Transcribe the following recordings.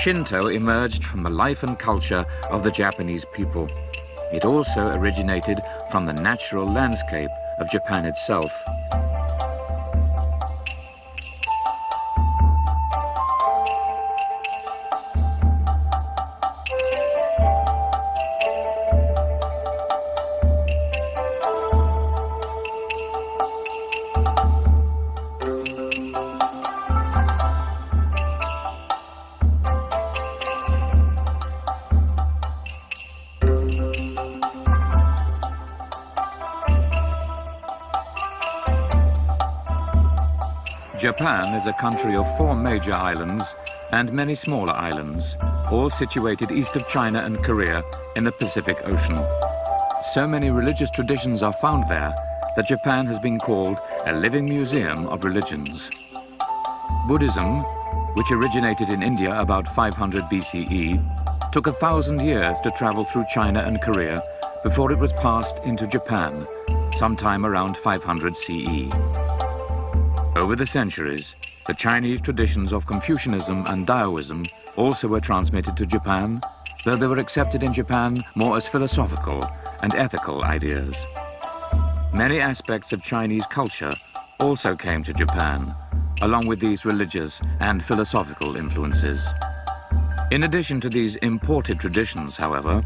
Shinto emerged from the life and culture of the Japanese people. It also originated from the natural landscape of Japan itself. Japan is a country of 4 major islands and many smaller islands, all situated east of China and Korea in the Pacific Ocean. So many religious traditions are found there that Japan has been called a living museum of religions. Buddhism, which originated in India about 500 BCE, took 1,000 years to travel through China and Korea before it was passed into Japan, sometime around 500 CE. Over the centuries, the Chinese traditions of Confucianism and Taoism also were transmitted to Japan, though they were accepted in Japan more as philosophical and ethical ideas. Many aspects of Chinese culture also came to Japan, along with these religious and philosophical influences. In addition to these imported traditions, however,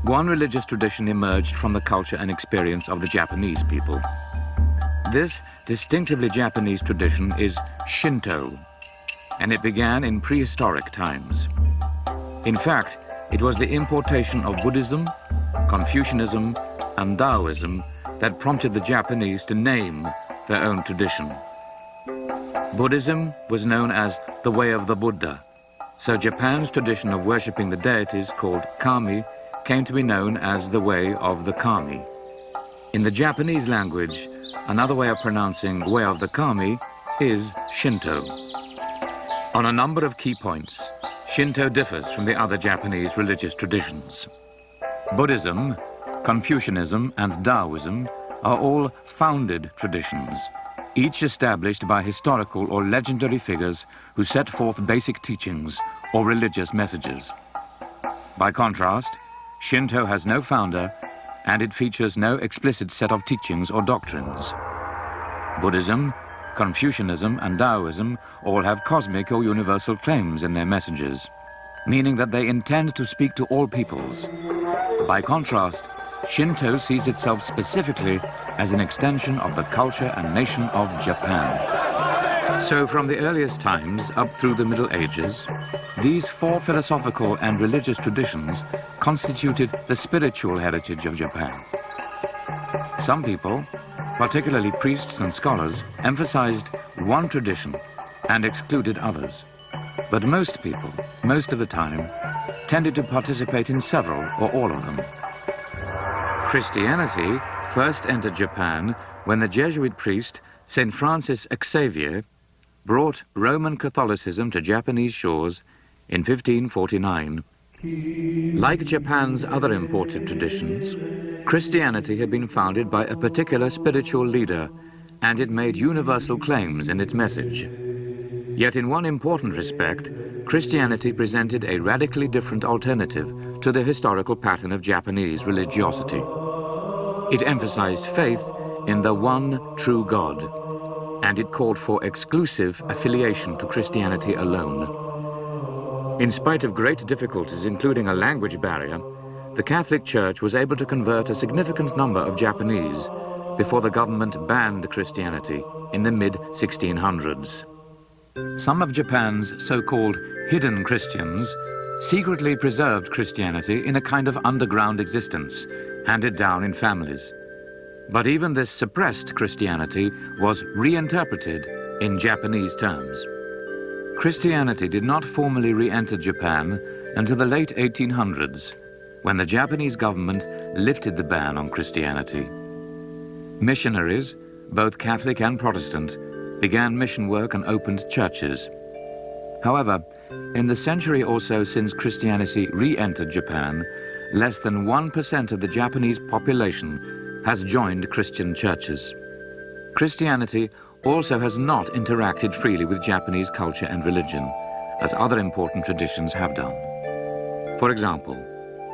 one religious tradition emerged from the culture and experience of the Japanese people. This distinctively Japanese tradition is Shinto, and it began in prehistoric times. In fact, it was the importation of Buddhism, Confucianism, and Taoism that prompted the Japanese to name their own tradition. Buddhism was known as the Way of the Buddha, so Japan's tradition of worshipping the deities called kami came to be known as the Way of the Kami. In the Japanese language, another way of pronouncing Way of the Kami is Shinto. On a number of key points, Shinto differs from the other Japanese religious traditions. Buddhism, Confucianism, and Taoism are all founded traditions, each established by historical or legendary figures who set forth basic teachings or religious messages. By contrast, Shinto has no founder, and it features no explicit set of teachings or doctrines. Buddhism, Confucianism, and Taoism all have cosmic or universal claims in their messages, meaning that they intend to speak to all peoples. By contrast, Shinto sees itself specifically as an extension of the culture and nation of Japan. So from the earliest times up through the Middle Ages, these 4 philosophical and religious traditions constituted the spiritual heritage of Japan. Some people, particularly priests and scholars, emphasized one tradition and excluded others. But most people, most of the time, tended to participate in several or all of them. Christianity first entered Japan when the Jesuit priest St. Francis Xavier brought Roman Catholicism to Japanese shores in 1549. Like Japan's other imported traditions, Christianity had been founded by a particular spiritual leader, and it made universal claims in its message. Yet in one important respect, Christianity presented a radically different alternative to the historical pattern of Japanese religiosity. It emphasized faith in the one true God, and it called for exclusive affiliation to Christianity alone. In spite of great difficulties, including a language barrier, the Catholic Church was able to convert a significant number of Japanese before the government banned Christianity in the mid-1600s. Some of Japan's so-called hidden Christians secretly preserved Christianity in a kind of underground existence, handed down in families. But even this suppressed Christianity was reinterpreted in Japanese terms. Christianity did not formally re-enter Japan until the late 1800s, when the Japanese government lifted the ban on Christianity. Missionaries, both Catholic and Protestant, began mission work and opened churches. However, in the century or so since Christianity re-entered Japan, less than 1% of the Japanese population has joined Christian churches. Christianity also has not interacted freely with Japanese culture and religion, as other important traditions have done. For example,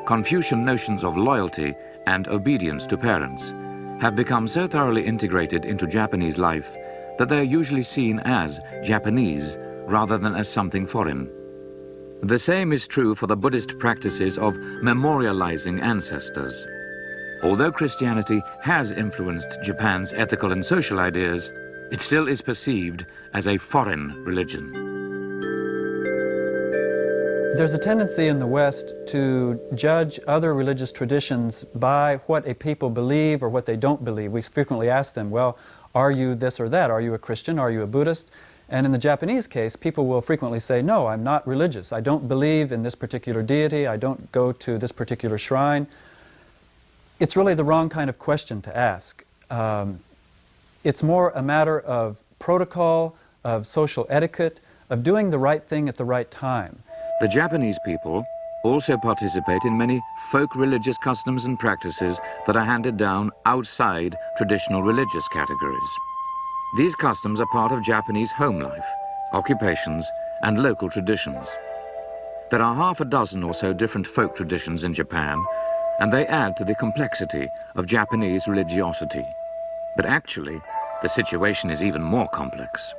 Confucian notions of loyalty and obedience to parents have become so thoroughly integrated into Japanese life that they are usually seen as Japanese rather than as something foreign. The same is true for the Buddhist practices of memorializing ancestors. Although Christianity has influenced Japan's ethical and social ideas, it still is perceived as a foreign religion. There's a tendency in the West to judge other religious traditions by what a people believe or what they don't believe. We frequently ask them, well, are you this or that? Are you a Christian? Are you a Buddhist? And in the Japanese case, people will frequently say, no, I'm not religious. I don't believe in this particular deity. I don't go to this particular shrine. It's really the wrong kind of question to ask. It's more a matter of protocol, of social etiquette, of doing the right thing at the right time. The Japanese people also participate in many folk religious customs and practices that are handed down outside traditional religious categories. These customs are part of Japanese home life, occupations, and local traditions. There are half a dozen or so different folk traditions in Japan, and they add to the complexity of Japanese religiosity. But actually, the situation is even more complex.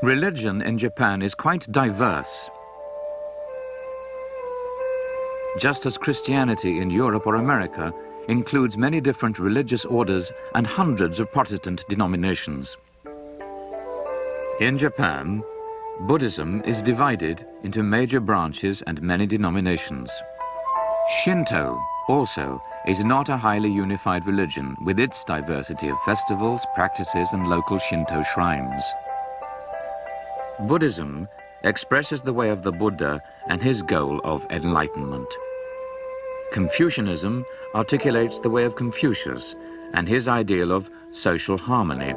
Religion in Japan is quite diverse. Just as Christianity in Europe or America includes many different religious orders and hundreds of Protestant denominations. In Japan, Buddhism is divided into major branches and many denominations. Shinto also is not a highly unified religion with its diversity of festivals, practices, and local Shinto shrines. Buddhism expresses the way of the Buddha and his goal of enlightenment. Confucianism articulates the way of Confucius and his ideal of social harmony.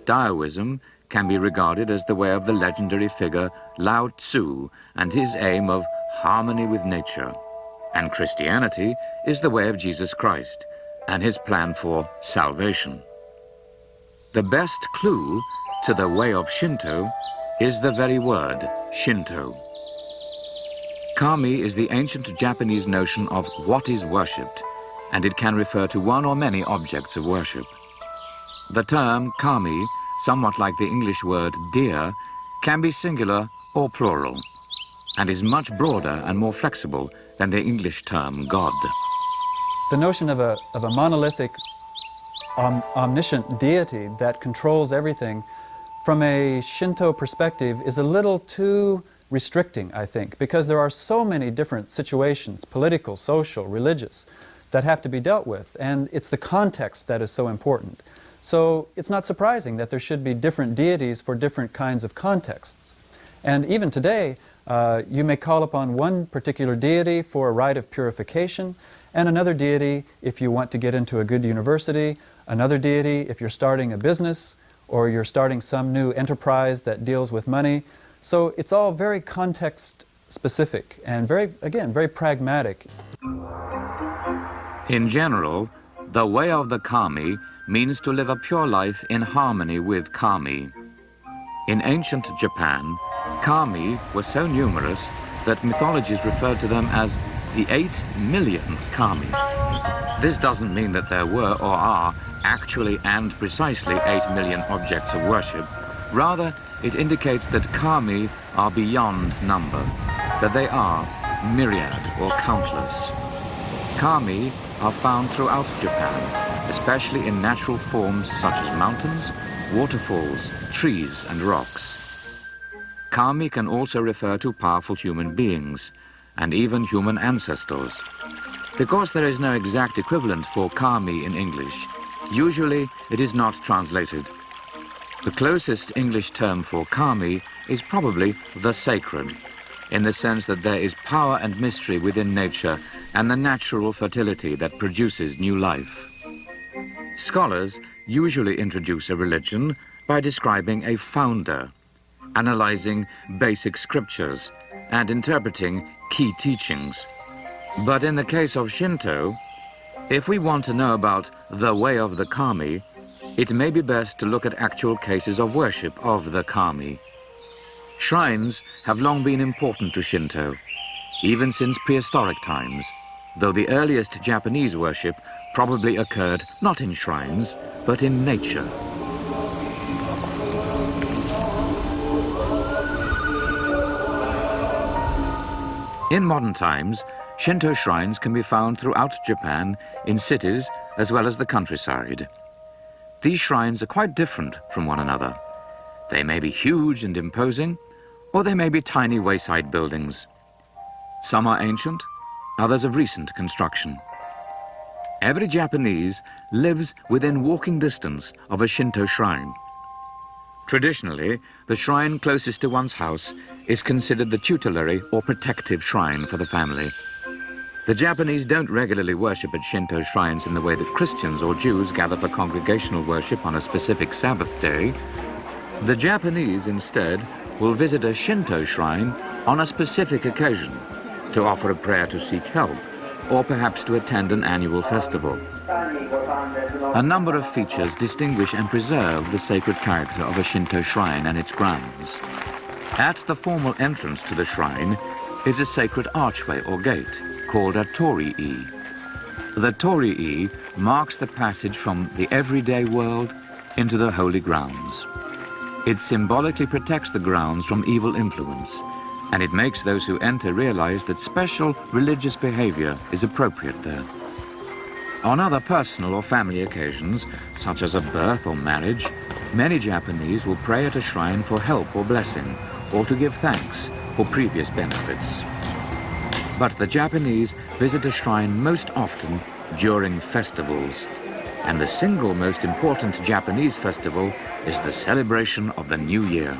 Taoism can be regarded as the way of the legendary figure Lao Tzu and his aim of harmony with nature. And Christianity is the way of Jesus Christ and his plan for salvation. The best clue to the way of Shinto is the very word, Shinto. Kami is the ancient Japanese notion of what is worshipped, and it can refer to one or many objects of worship. The term Kami, somewhat like the English word dear, can be singular or plural, and is much broader and more flexible than the English term God. The notion of a monolithic, omniscient deity that controls everything, from a Shinto perspective, is a little too restricting, I think, because there are so many different situations, political, social, religious, that have to be dealt with, and it's the context that is so important. So it's not surprising that there should be different deities for different kinds of contexts. And even today, you may call upon one particular deity for a rite of purification, and another deity if you want to get into a good university, another deity if you're starting a business, or you're starting some new enterprise that deals with money. So it's all very context-specific and very pragmatic. In general, the way of the Kami means to live a pure life in harmony with Kami. In ancient Japan, Kami were so numerous that mythologies referred to them as the 8 million Kami. This doesn't mean that there were or are actually and precisely 8 million objects of worship. Rather, it indicates that Kami are beyond number, that they are myriad or countless. Kami are found throughout Japan, especially in natural forms such as mountains, waterfalls, trees, and rocks. Kami can also refer to powerful human beings, and even human ancestors. Because there is no exact equivalent for Kami in English, usually it is not translated. The closest English term for Kami is probably the sacred, in the sense that there is power and mystery within nature and the natural fertility that produces new life. Scholars usually introduce a religion by describing a founder, analyzing basic scriptures, and interpreting key teachings. But in the case of Shinto, if we want to know about the way of the Kami, it may be best to look at actual cases of worship of the Kami. Shrines have long been important to Shinto, even since prehistoric times, though the earliest Japanese worship probably occurred not in shrines, but in nature. In modern times, Shinto shrines can be found throughout Japan, in cities as well as the countryside. These shrines are quite different from one another. They may be huge and imposing, or they may be tiny wayside buildings. Some are ancient, others of recent construction. Every Japanese lives within walking distance of a Shinto shrine. Traditionally, the shrine closest to one's house is considered the tutelary or protective shrine for the family. The Japanese don't regularly worship at Shinto shrines in the way that Christians or Jews gather for congregational worship on a specific Sabbath day. The Japanese, instead, will visit a Shinto shrine on a specific occasion to offer a prayer to seek help, or perhaps to attend an annual festival. A number of features distinguish and preserve the sacred character of a Shinto shrine and its grounds. At the formal entrance to the shrine is a sacred archway or gate called a torii. The torii marks the passage from the everyday world into the holy grounds. It symbolically protects the grounds from evil influence, and it makes those who enter realize that special religious behavior is appropriate there. On other personal or family occasions, such as a birth or marriage, many Japanese will pray at a shrine for help or blessing, or to give thanks for previous benefits. But the Japanese visit a shrine most often during festivals, and the single most important Japanese festival is the celebration of the New Year.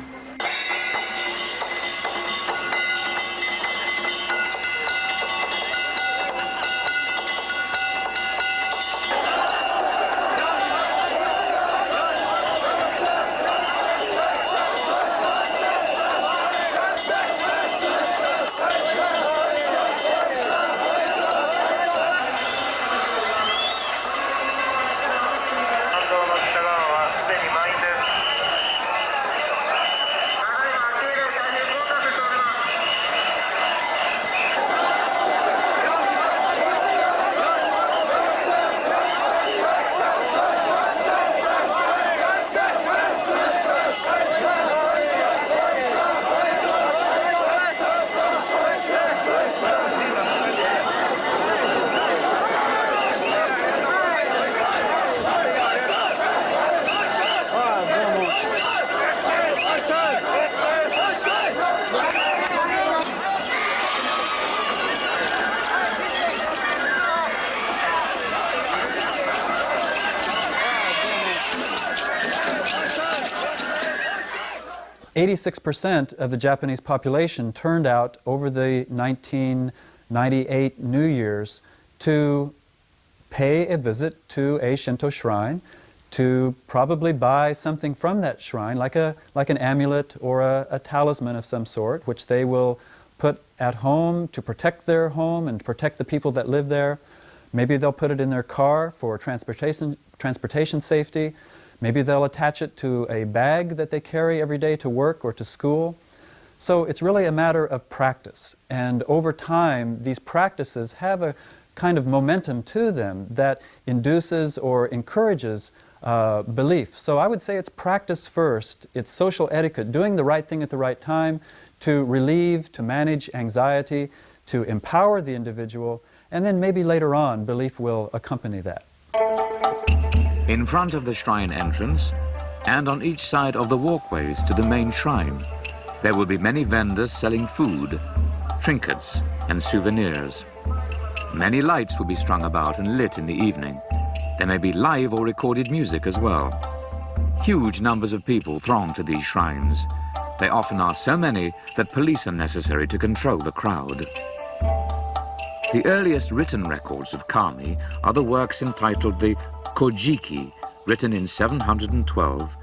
86% of the Japanese population turned out over the 1998 New Year's to pay a visit to a Shinto shrine, to probably buy something from that shrine, like an amulet or a talisman of some sort, which they will put at home to protect their home and protect the people that live there. Maybe they'll put it in their car for transportation safety. Maybe they'll attach it to a bag that they carry every day to work or to school. So it's really a matter of practice. And over time, these practices have a kind of momentum to them that induces or encourages belief. So I would say it's practice first. It's social etiquette, doing the right thing at the right time to relieve, to manage anxiety, to empower the individual, and then maybe later on, belief will accompany that. In front of the shrine entrance, and on each side of the walkways to the main shrine, there will be many vendors selling food, trinkets, and souvenirs. Many lights will be strung about and lit in the evening. There may be live or recorded music as well. Huge numbers of people throng to these shrines. They often are so many that police are necessary to control the crowd. The earliest written records of kami are the works entitled the Kojiki, written in 712,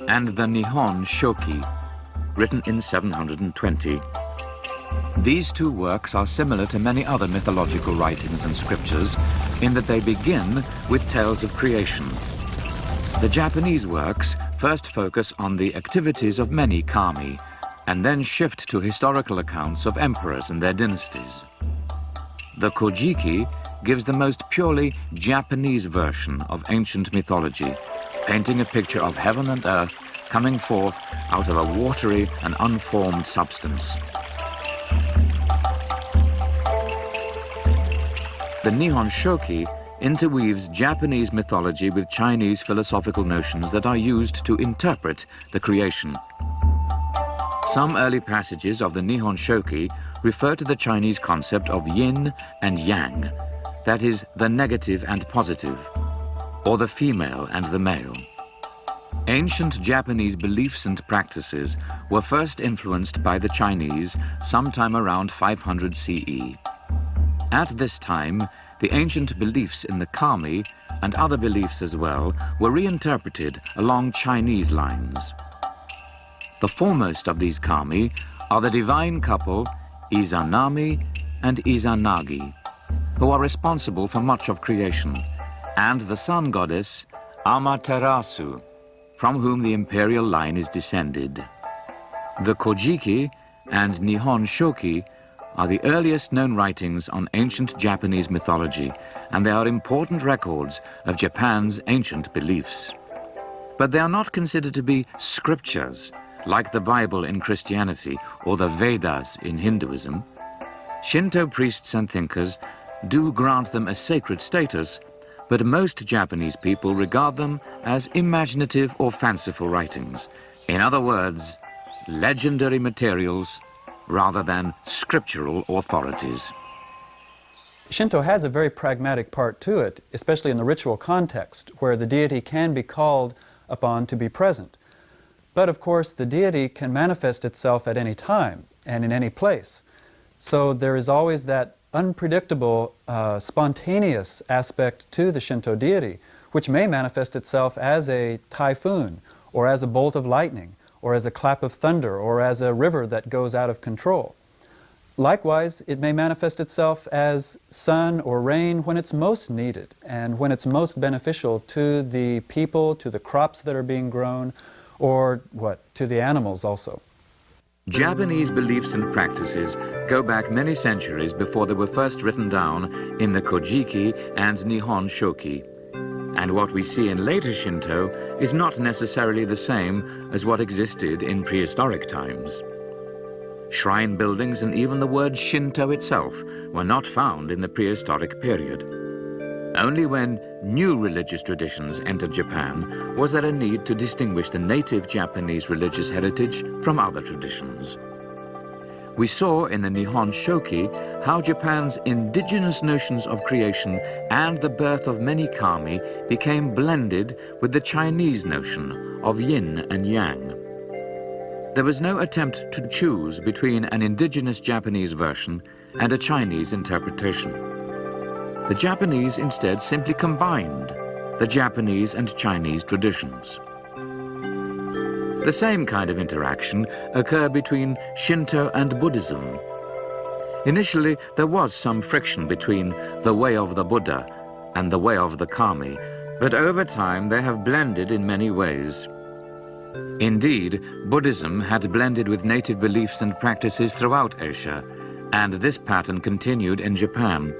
and the Nihon Shoki, written in 720. These two works are similar to many other mythological writings and scriptures in that they begin with tales of creation. The Japanese works first focus on the activities of many kami, and then shift to historical accounts of emperors and their dynasties. The Kojiki gives the most purely Japanese version of ancient mythology, painting a picture of heaven and earth coming forth out of a watery and unformed substance. The Nihon Shoki interweaves Japanese mythology with Chinese philosophical notions that are used to interpret the creation. Some early passages of the Nihon Shoki refer to the Chinese concept of yin and yang, that is, the negative and positive, or the female and the male. Ancient Japanese beliefs and practices were first influenced by the Chinese sometime around 500 CE. At this time, the ancient beliefs in the kami and other beliefs as well were reinterpreted along Chinese lines. The foremost of these kami are the divine couple Izanami and Izanagi, who are responsible for much of creation, and the sun goddess Amaterasu, from whom the imperial line is descended. The Kojiki and Nihon Shoki are the earliest known writings on ancient Japanese mythology, and they are important records of Japan's ancient beliefs. But they are not considered to be scriptures, like the Bible in Christianity or the Vedas in Hinduism. Shinto priests and thinkers do grant them a sacred status, but most Japanese people regard them as imaginative or fanciful writings. In other words, legendary materials rather than scriptural authorities. Shinto has a very pragmatic part to it, especially in the ritual context, where the deity can be called upon to be present. But of course, the deity can manifest itself at any time and in any place. So there is always that unpredictable, spontaneous aspect to the Shinto deity, which may manifest itself as a typhoon, or as a bolt of lightning, or as a clap of thunder, or as a river that goes out of control. Likewise, it may manifest itself as sun or rain when it's most needed, and when it's most beneficial to the people, to the crops that are being grown, or to the animals also. Japanese beliefs and practices go back many centuries before they were first written down in the Kojiki and Nihon Shoki. And what we see in later Shinto is not necessarily the same as what existed in prehistoric times. Shrine buildings and even the word Shinto itself were not found in the prehistoric period. Only when new religious traditions entered Japan was there a need to distinguish the native Japanese religious heritage from other traditions. We saw in the Nihon Shoki how Japan's indigenous notions of creation and the birth of many kami became blended with the Chinese notion of yin and yang. There was no attempt to choose between an indigenous Japanese version and a Chinese interpretation. The Japanese instead simply combined the Japanese and Chinese traditions. The same kind of interaction occurred between Shinto and Buddhism. Initially, there was some friction between the way of the Buddha and the way of the kami, but over time they have blended in many ways. Indeed, Buddhism had blended with native beliefs and practices throughout Asia, and this pattern continued in Japan.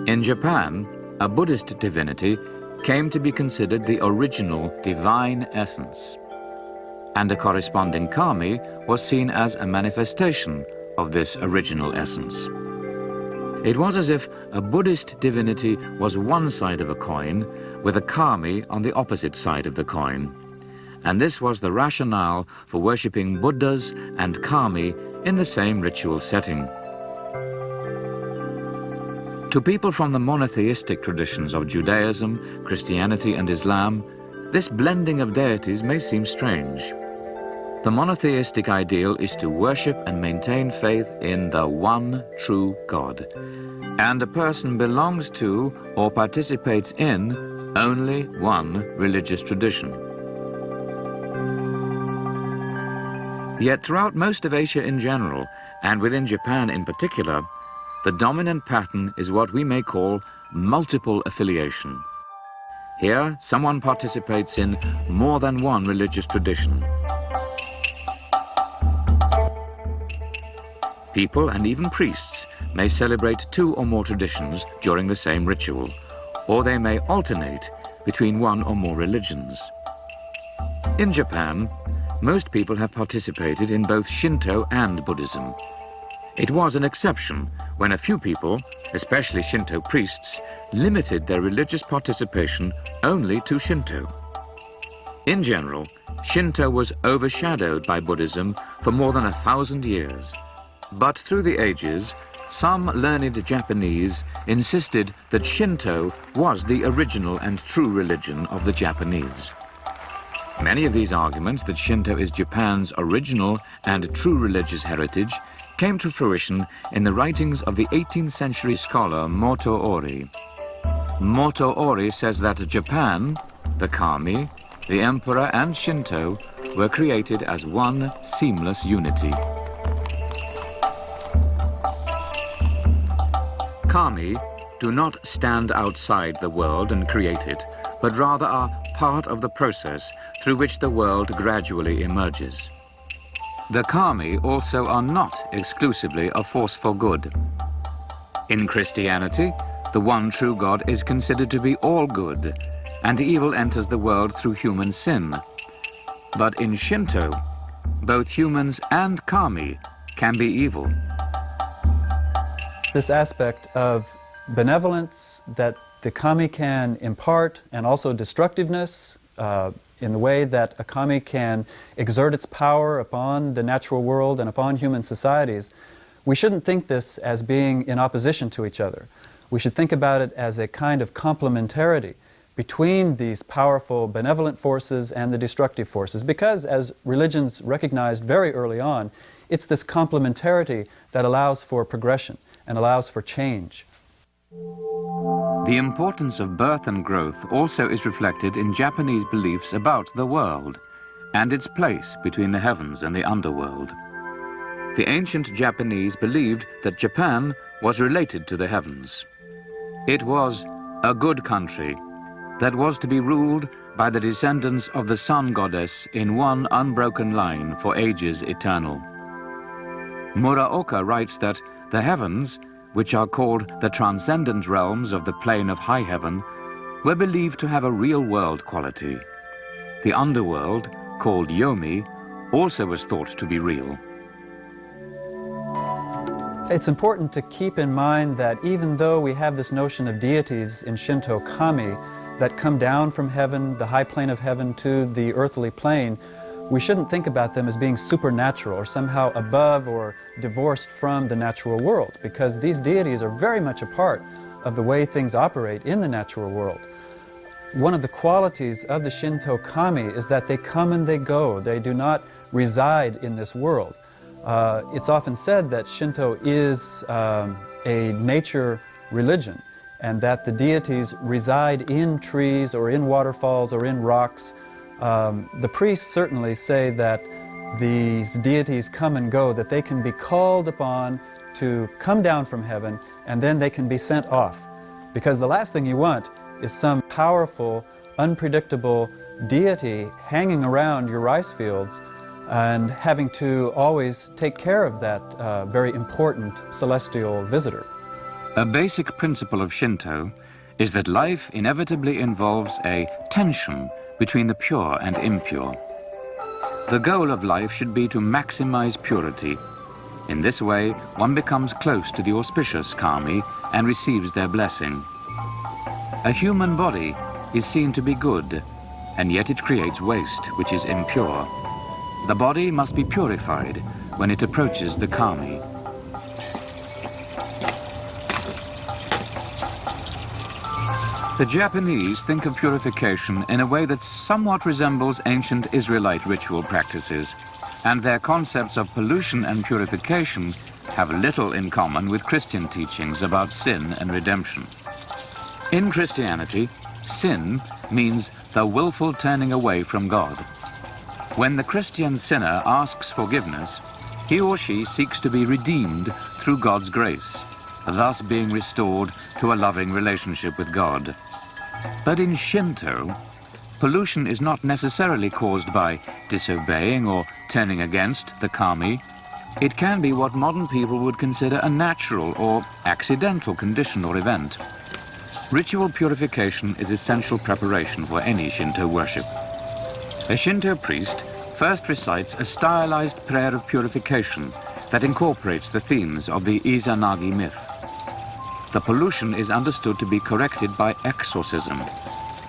In Japan, a Buddhist divinity came to be considered the original divine essence, and a corresponding kami was seen as a manifestation of this original essence. It was as if a Buddhist divinity was one side of a coin, with a kami on the opposite side of the coin. And this was the rationale for worshipping Buddhas and kami in the same ritual setting. To people from the monotheistic traditions of Judaism, Christianity, and Islam, this blending of deities may seem strange. The monotheistic ideal is to worship and maintain faith in the one true God, and a person belongs to or participates in only one religious tradition. Yet throughout most of Asia in general, and within Japan in particular, the dominant pattern is what we may call multiple affiliation. Here, someone participates in more than one religious tradition. People and even priests may celebrate 2 or more traditions during the same ritual, or they may alternate between 1 or more religions. In Japan, most people have participated in both Shinto and Buddhism. It was an exception when a few people, especially Shinto priests, limited their religious participation only to Shinto. In general, Shinto was overshadowed by Buddhism for more than 1,000 years. But through the ages, some learned Japanese insisted that Shinto was the original and true religion of the Japanese. Many of these arguments that Shinto is Japan's original and true religious heritage came to fruition in the writings of the 18th century scholar Moto Ori. Moto Ori says that Japan, the kami, the emperor and Shinto were created as one seamless unity. Kami do not stand outside the world and create it, but rather are part of the process through which the world gradually emerges. The kami also are not exclusively a force for good. In Christianity, the one true God is considered to be all good, and evil enters the world through human sin. But in Shinto, both humans and kami can be evil. This aspect of benevolence that the kami can impart, and also destructiveness in the way that a kami can exert its power upon the natural world and upon human societies, we shouldn't think this as being in opposition to each other. We should think about it as a kind of complementarity between these powerful benevolent forces and the destructive forces, because as religions recognized very early on, it's this complementarity that allows for progression and allows for change. The importance of birth and growth also is reflected in Japanese beliefs about the world and its place between the heavens and the underworld. The ancient Japanese believed that Japan was related to the heavens. It was a good country that was to be ruled by the descendants of the sun goddess in one unbroken line for ages eternal. Muraoka writes that the heavens, which are called the transcendent realms of the plane of high heaven, were believed to have a real world quality. The underworld, called Yomi, also was thought to be real. It's important to keep in mind that even though we have this notion of deities in Shinto kami that come down from heaven, the high plane of heaven, to the earthly plane, we shouldn't think about them as being supernatural or somehow above or divorced from the natural world, because these deities are very much a part of the way things operate in the natural world. One of the qualities of the Shinto kami is that they come and they go. They do not reside in this world. It's often said that Shinto is a nature religion, and that the deities reside in trees or in waterfalls or in rocks. The priests certainly say that these deities come and go, that they can be called upon to come down from heaven, and then they can be sent off. Because the last thing you want is some powerful, unpredictable deity hanging around your rice fields and having to always take care of that very important celestial visitor. A basic principle of Shinto is that life inevitably involves a tension between the pure and impure. The goal of life should be to maximize purity. In this way, one becomes close to the auspicious kami and receives their blessing. A human body is seen to be good, and yet it creates waste, which is impure. The body must be purified when it approaches the kami. The Japanese think of purification in a way that somewhat resembles ancient Israelite ritual practices, and their concepts of pollution and purification have little in common with Christian teachings about sin and redemption. In Christianity, sin means the willful turning away from God. When the Christian sinner asks forgiveness, he or she seeks to be redeemed through God's grace, thus being restored to a loving relationship with God. But in Shinto, pollution is not necessarily caused by disobeying or turning against the kami, It can be what modern people would consider a natural or accidental condition or event. Ritual purification is essential preparation for any Shinto worship. A Shinto priest first recites a stylized prayer of purification that incorporates the themes of the Izanagi myth. The pollution is understood to be corrected by exorcism,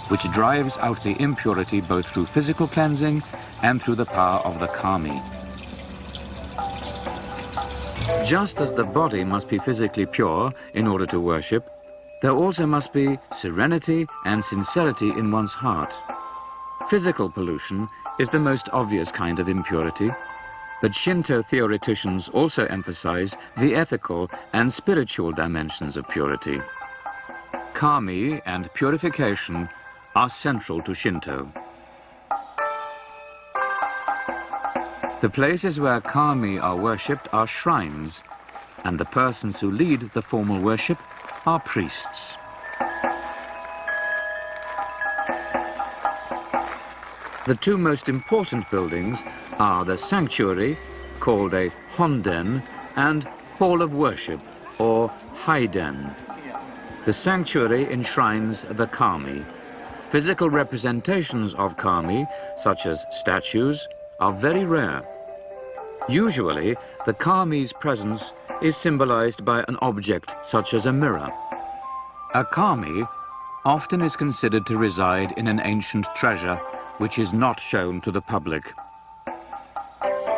which drives out the impurity both through physical cleansing and through the power of the kami. Just as the body must be physically pure in order to worship, there also must be serenity and sincerity in one's heart. Physical pollution is the most obvious kind of impurity, but Shinto theoreticians also emphasize the ethical and spiritual dimensions of purity. Kami and purification are central to Shinto. The places where kami are worshipped are shrines, and the persons who lead the formal worship are priests. The two most important buildings are the sanctuary, called a honden, and hall of worship, or haiden. The sanctuary enshrines the kami. Physical representations of kami, such as statues, are very rare. Usually, the kami's presence is symbolized by an object such as a mirror. A kami often is considered to reside in an ancient treasure which is not shown to the public.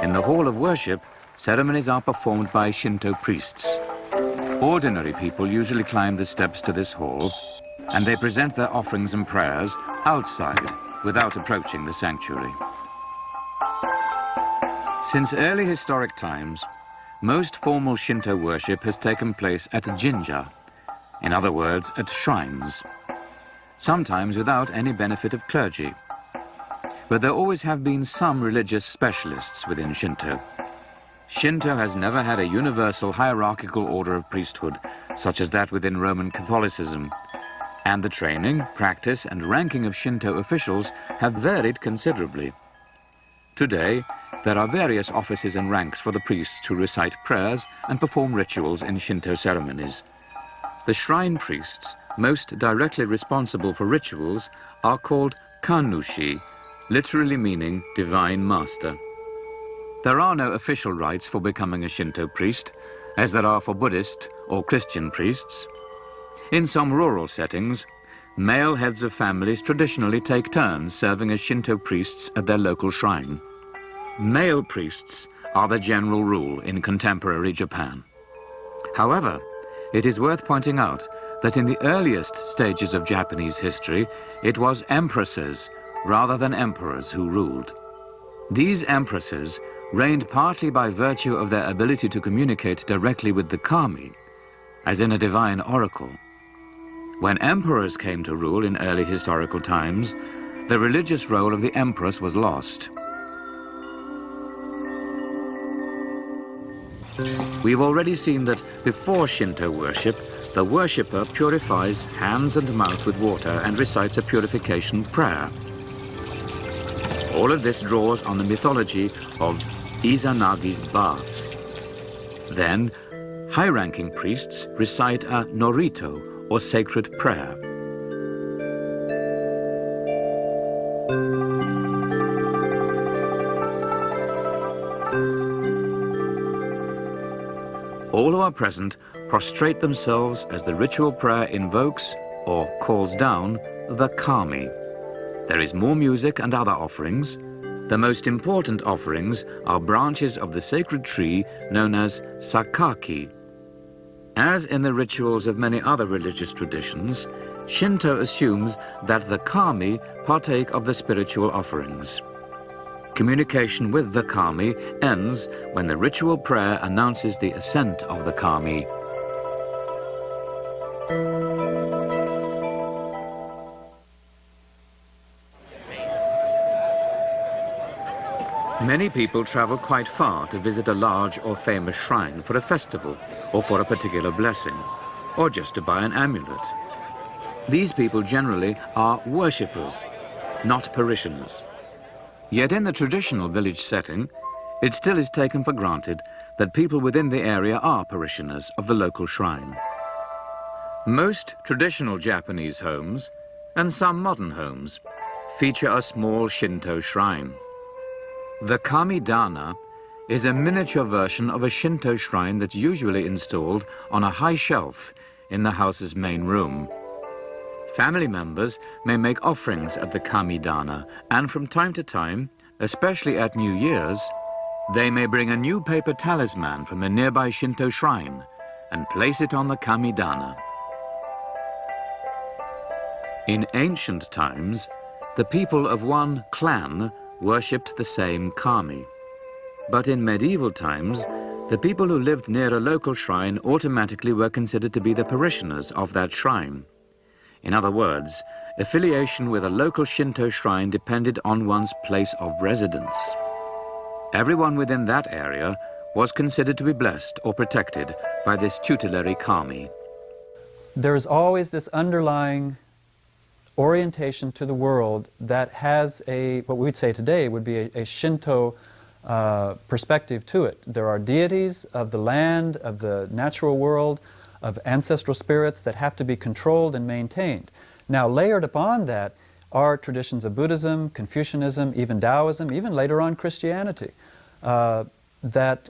In the hall of worship, ceremonies are performed by Shinto priests. Ordinary people usually climb the steps to this hall, and they present their offerings and prayers outside without approaching the sanctuary. Since early historic times, most formal Shinto worship has taken place at jinja, in other words, at shrines, sometimes without any benefit of clergy. But there always have been some religious specialists within Shinto. Shinto has never had a universal hierarchical order of priesthood, such as that within Roman Catholicism, and the training, practice, and ranking of Shinto officials have varied considerably. Today, there are various offices and ranks for the priests who recite prayers and perform rituals in Shinto ceremonies. The shrine priests, most directly responsible for rituals, are called kannushi, literally meaning divine master. There are no official rites for becoming a Shinto priest, as there are for Buddhist or Christian priests. In some rural settings, male heads of families traditionally take turns serving as Shinto priests at their local shrine. Male priests are the general rule in contemporary Japan. However, it is worth pointing out that in the earliest stages of Japanese history, it was empresses rather than emperors who ruled. These empresses reigned partly by virtue of their ability to communicate directly with the kami, as in a divine oracle. When emperors came to rule in early historical times, the religious role of the empress was lost. We've already seen that before Shinto worship, the worshipper purifies hands and mouth with water and recites a purification prayer. All of this draws on the mythology of Izanagi's bath. Then, high-ranking priests recite a norito, or sacred prayer. All who are present prostrate themselves as the ritual prayer invokes, or calls down, the kami. There is more music and other offerings. The most important offerings are branches of the sacred tree known as sakaki. As in the rituals of many other religious traditions, Shinto assumes that the kami partake of the spiritual offerings. Communication with the kami ends when the ritual prayer announces the ascent of the kami. Many people travel quite far to visit a large or famous shrine for a festival, or for a particular blessing, or just to buy an amulet. These people generally are worshippers, not parishioners. Yet in the traditional village setting, it still is taken for granted that people within the area are parishioners of the local shrine. Most traditional Japanese homes, and some modern homes, feature a small Shinto shrine. The Kamidana is a miniature version of a Shinto shrine that's usually installed on a high shelf in the house's main room. Family members may make offerings at the Kamidana, and from time to time, especially at New Year's, they may bring a new paper talisman from a nearby Shinto shrine and place it on the Kamidana. In ancient times, the people of one clan worshipped the same kami. But in medieval times, the people who lived near a local shrine automatically were considered to be the parishioners of that shrine. In other words, affiliation with a local Shinto shrine depended on one's place of residence. Everyone within that area was considered to be blessed or protected by this tutelary kami. There's always this underlying orientation to the world that has what we would say today would be a Shinto perspective to it. There are deities of the land, of the natural world, of ancestral spirits that have to be controlled and maintained. Now, layered upon that are traditions of Buddhism, Confucianism, even Taoism, even later on Christianity, that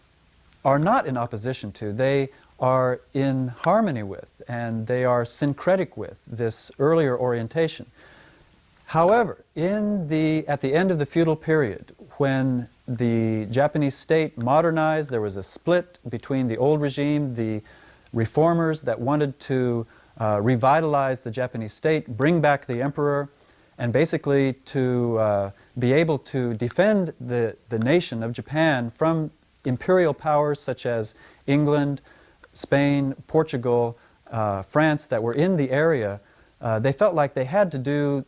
are not in opposition to. They are in harmony with, and they are syncretic with this earlier orientation. However, at the end of the feudal period, when the Japanese state modernized, there was a split between the old regime, the reformers that wanted to revitalize the Japanese state, bring back the emperor, and basically to be able to defend the nation of Japan from imperial powers such as England, Spain, Portugal, France that were in the area. They felt like they had to do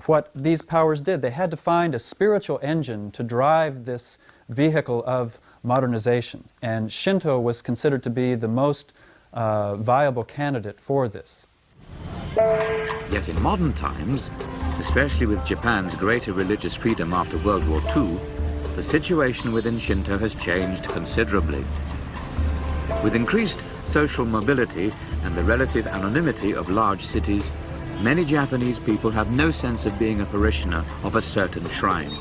what these powers did. They had to find a spiritual engine to drive this vehicle of modernization. And Shinto was considered to be the most viable candidate for this. Yet in modern times, especially with Japan's greater religious freedom after World War II, the situation within Shinto has changed considerably. With increased social mobility and the relative anonymity of large cities, many Japanese people have no sense of being a parishioner of a certain shrine.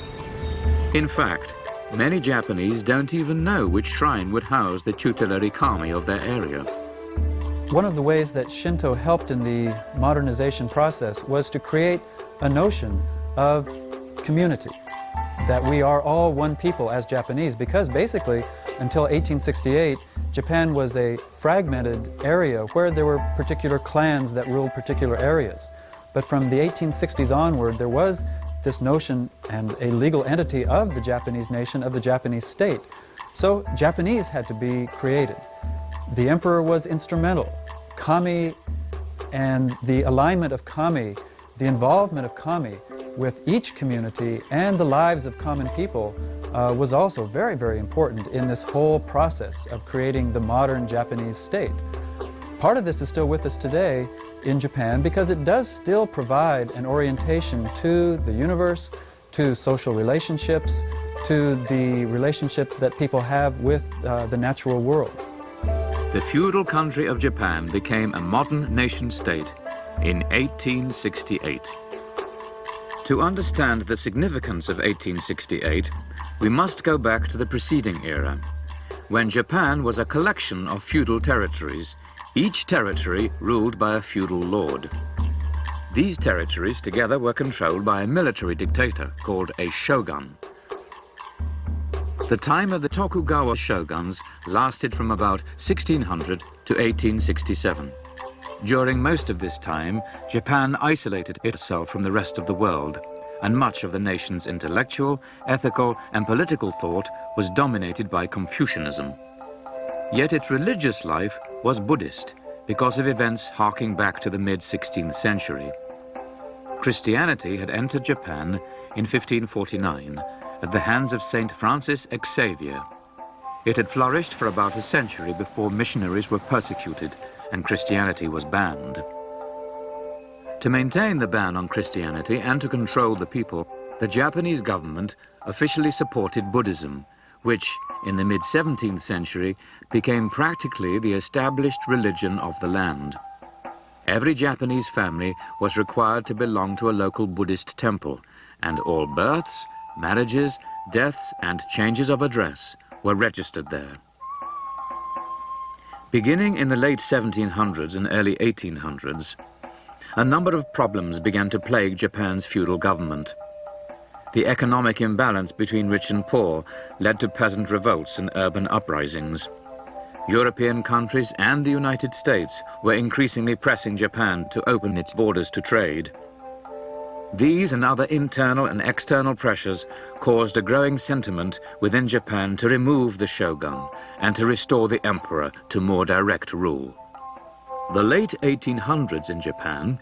In fact, many Japanese don't even know which shrine would house the tutelary kami of their area. One of the ways that Shinto helped in the modernization process was to create a notion of community, that we are all one people as Japanese, because basically until 1868, Japan was a fragmented area where there were particular clans that ruled particular areas. But from the 1860s onward, there was this notion and a legal entity of the Japanese nation, of the Japanese state. So Japanese had to be created. The emperor was instrumental. Kami and the alignment of kami, the involvement of kami with each community and the lives of common people was also very, very important in this whole process of creating the modern Japanese state. Part of this is still with us today in Japan because it does still provide an orientation to the universe, to social relationships, to the relationship that people have with the natural world. The feudal country of Japan became a modern nation-state in 1868. To understand the significance of 1868, we must go back to the preceding era, when Japan was a collection of feudal territories, each territory ruled by a feudal lord. These territories together were controlled by a military dictator called a shogun. The time of the Tokugawa shoguns lasted from about 1600 to 1867. During most of this time, Japan isolated itself from the rest of the world, and much of the nation's intellectual, ethical, and political thought was dominated by Confucianism. Yet its religious life was Buddhist because of events harking back to the mid-16th century. Christianity had entered Japan in 1549 at the hands of Saint Francis Xavier. It had flourished for about a century before missionaries were persecuted and Christianity was banned. To maintain the ban on Christianity and to control the people, the Japanese government officially supported Buddhism, which, in the mid-17th century, became practically the established religion of the land. Every Japanese family was required to belong to a local Buddhist temple, and all births, marriages, deaths, and changes of address were registered there. Beginning in the late 1700s and early 1800s, a number of problems began to plague Japan's feudal government. The economic imbalance between rich and poor led to peasant revolts and urban uprisings. European countries and the United States were increasingly pressing Japan to open its borders to trade. These and other internal and external pressures caused a growing sentiment within Japan to remove the shogun and to restore the emperor to more direct rule. The late 1800s in Japan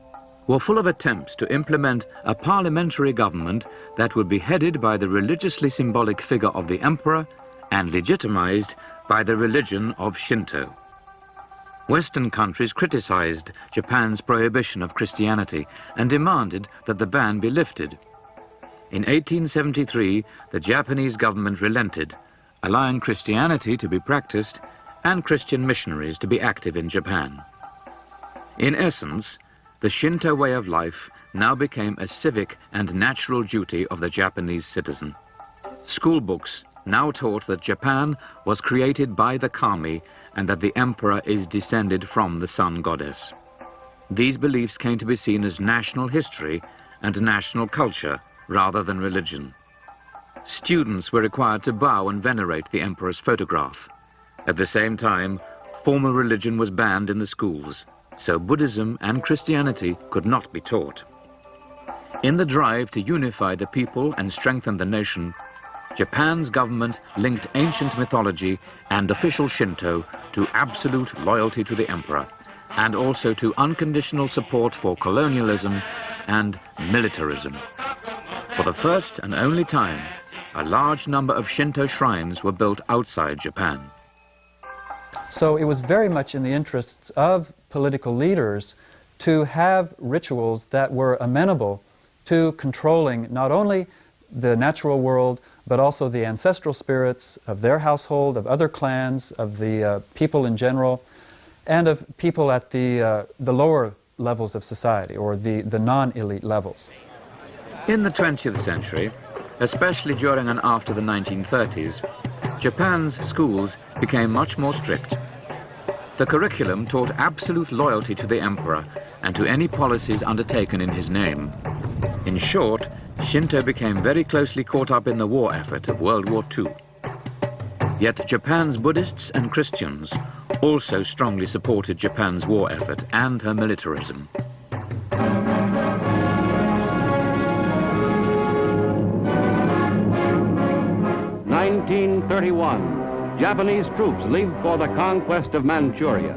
were full of attempts to implement a parliamentary government that would be headed by the religiously symbolic figure of the emperor and legitimized by the religion of Shinto. Western countries criticized Japan's prohibition of Christianity and demanded that the ban be lifted. In 1873, the Japanese government relented, allowing Christianity to be practiced and Christian missionaries to be active in Japan. In essence, the Shinto way of life now became a civic and natural duty of the Japanese citizen. School books now taught that Japan was created by the kami and that the emperor is descended from the sun goddess. These beliefs came to be seen as national history and national culture rather than religion. Students were required to bow and venerate the emperor's photograph. At the same time, formal religion was banned in the schools, so Buddhism and Christianity could not be taught. In the drive to unify the people and strengthen the nation, Japan's government linked ancient mythology and official Shinto to absolute loyalty to the emperor, and also to unconditional support for colonialism and militarism. For the first and only time, a large number of Shinto shrines were built outside Japan. So it was very much in the interests of political leaders to have rituals that were amenable to controlling not only the natural world, but also the ancestral spirits of their household, of other clans, of the people in general, and of people at the lower levels of society, or the non-elite levels. In the 20th century, especially during and after the 1930s, Japan's schools became much more strict. The curriculum taught absolute loyalty to the emperor and to any policies undertaken in his name. In short, Shinto became very closely caught up in the war effort of World War II. Yet Japan's Buddhists and Christians also strongly supported Japan's war effort and her militarism. (1931). Japanese troops leave for the conquest of Manchuria.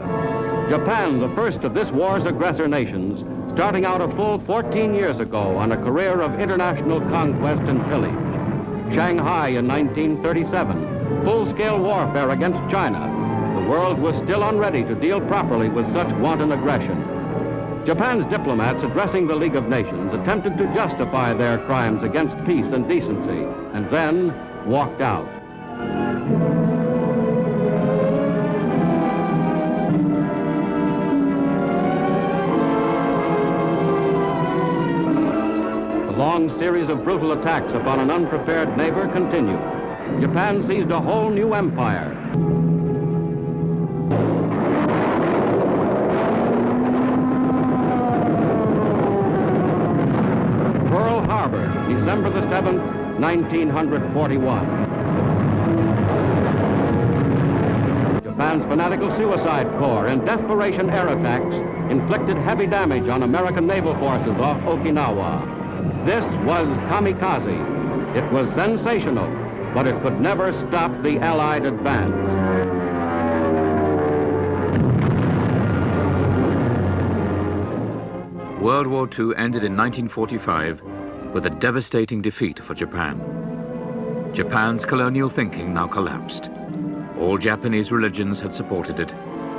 Japan, the first of this war's aggressor nations, starting out a full 14 years ago on a career of international conquest and pillage. Shanghai in 1937, full-scale warfare against China. The world was still unready to deal properly with such wanton aggression. Japan's diplomats addressing the League of Nations attempted to justify their crimes against peace and decency, and then walked out. A long series of brutal attacks upon an unprepared neighbor continued. Japan seized a whole new empire. Pearl Harbor, December the 7th, 1941. Japan's fanatical suicide corps in desperation air attacks inflicted heavy damage on American naval forces off Okinawa. This was kamikaze. It was sensational, but it could never stop the Allied advance. World War II ended in 1945 with a devastating defeat for Japan. Japan's colonial thinking now collapsed. All Japanese religions had supported it,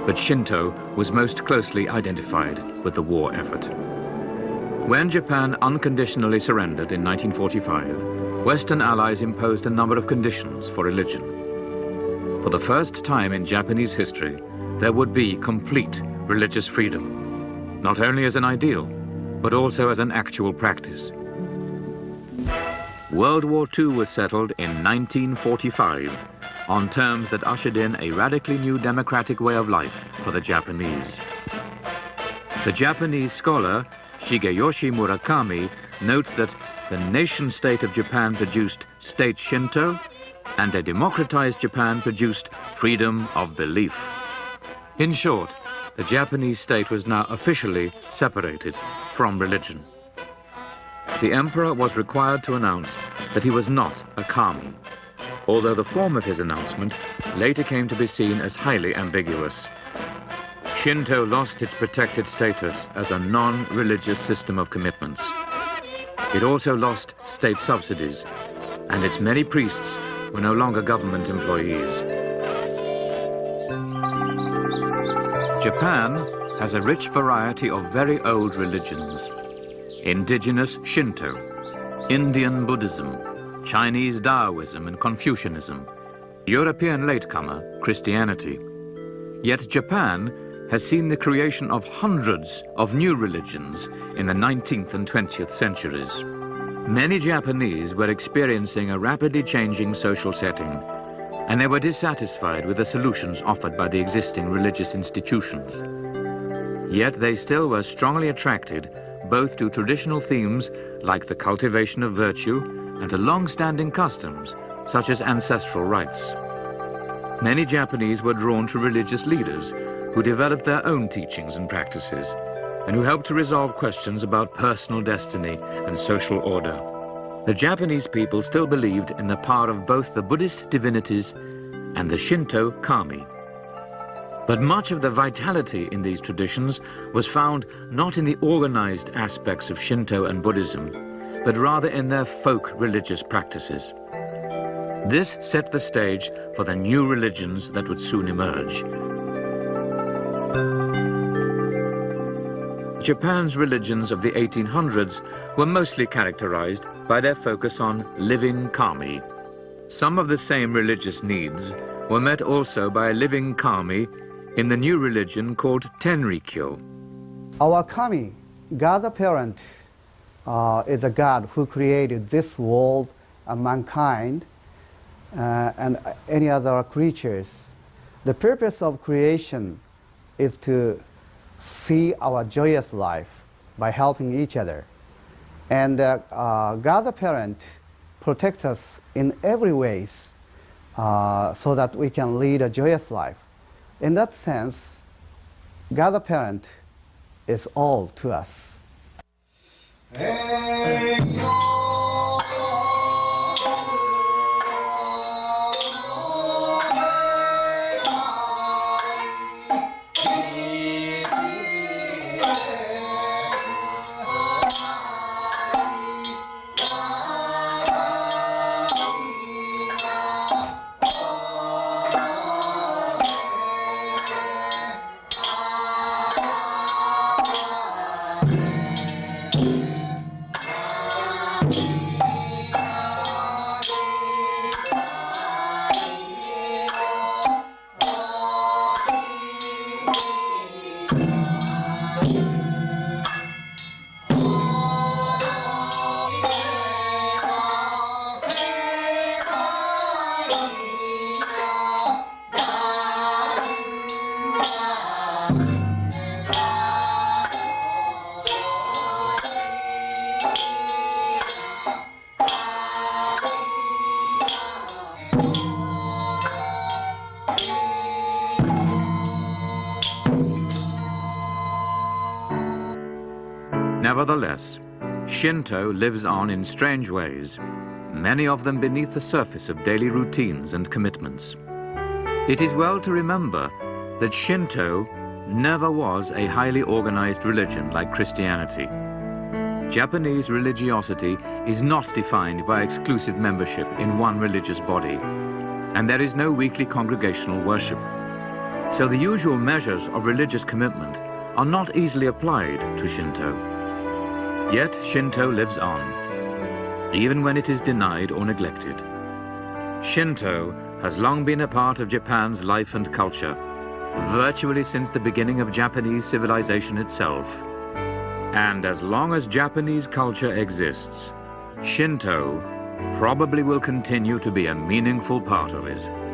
but Shinto was most closely identified with the war effort. When Japan unconditionally surrendered in 1945, Western allies imposed a number of conditions for religion. For the first time in Japanese history, there would be complete religious freedom, not only as an ideal, but also as an actual practice. World War II was settled in 1945 on terms that ushered in a radically new democratic way of life for the Japanese. The Japanese scholar Shigeyoshi Murakami notes that the nation-state of Japan produced state Shinto, and a democratized Japan produced freedom of belief. In short, the Japanese state was now officially separated from religion. The emperor was required to announce that he was not a kami, although the form of his announcement later came to be seen as highly ambiguous. Shinto lost its protected status as a non-religious system of commitments. It also lost state subsidies, and its many priests were no longer government employees. Japan has a rich variety of very old religions. Indigenous Shinto, Indian Buddhism, Chinese Taoism and Confucianism, European latecomer Christianity. Yet Japan has seen the creation of hundreds of new religions in the 19th and 20th centuries. Many Japanese were experiencing a rapidly changing social setting, and they were dissatisfied with the solutions offered by the existing religious institutions. Yet they still were strongly attracted both to traditional themes like the cultivation of virtue and to long-standing customs such as ancestral rites. Many Japanese were drawn to religious leaders who developed their own teachings and practices, and who helped to resolve questions about personal destiny and social order. The Japanese people still believed in the power of both the Buddhist divinities and the Shinto kami. But much of the vitality in these traditions was found not in the organized aspects of Shinto and Buddhism, but rather in their folk religious practices. This set the stage for the new religions that would soon emerge. Japan's religions of the 1800s were mostly characterized by their focus on living kami. Some of the same religious needs were met also by living kami in the new religion called Tenrikyo. Our kami, God the Parent, is a God who created this world and mankind and any other creatures. The purpose of creation is to see our joyous life by helping each other. And God the Parent protects us in every ways so that we can lead a joyous life. In that sense, God the Parent is all to us. Nevertheless, Shinto lives on in strange ways, many of them beneath the surface of daily routines and commitments. It is well to remember that Shinto never was a highly organized religion like Christianity. Japanese religiosity is not defined by exclusive membership in one religious body, and there is no weekly congregational worship. So the usual measures of religious commitment are not easily applied to Shinto. Yet Shinto lives on, even when it is denied or neglected. Shinto has long been a part of Japan's life and culture, virtually since the beginning of Japanese civilization itself. And as long as Japanese culture exists, Shinto probably will continue to be a meaningful part of it.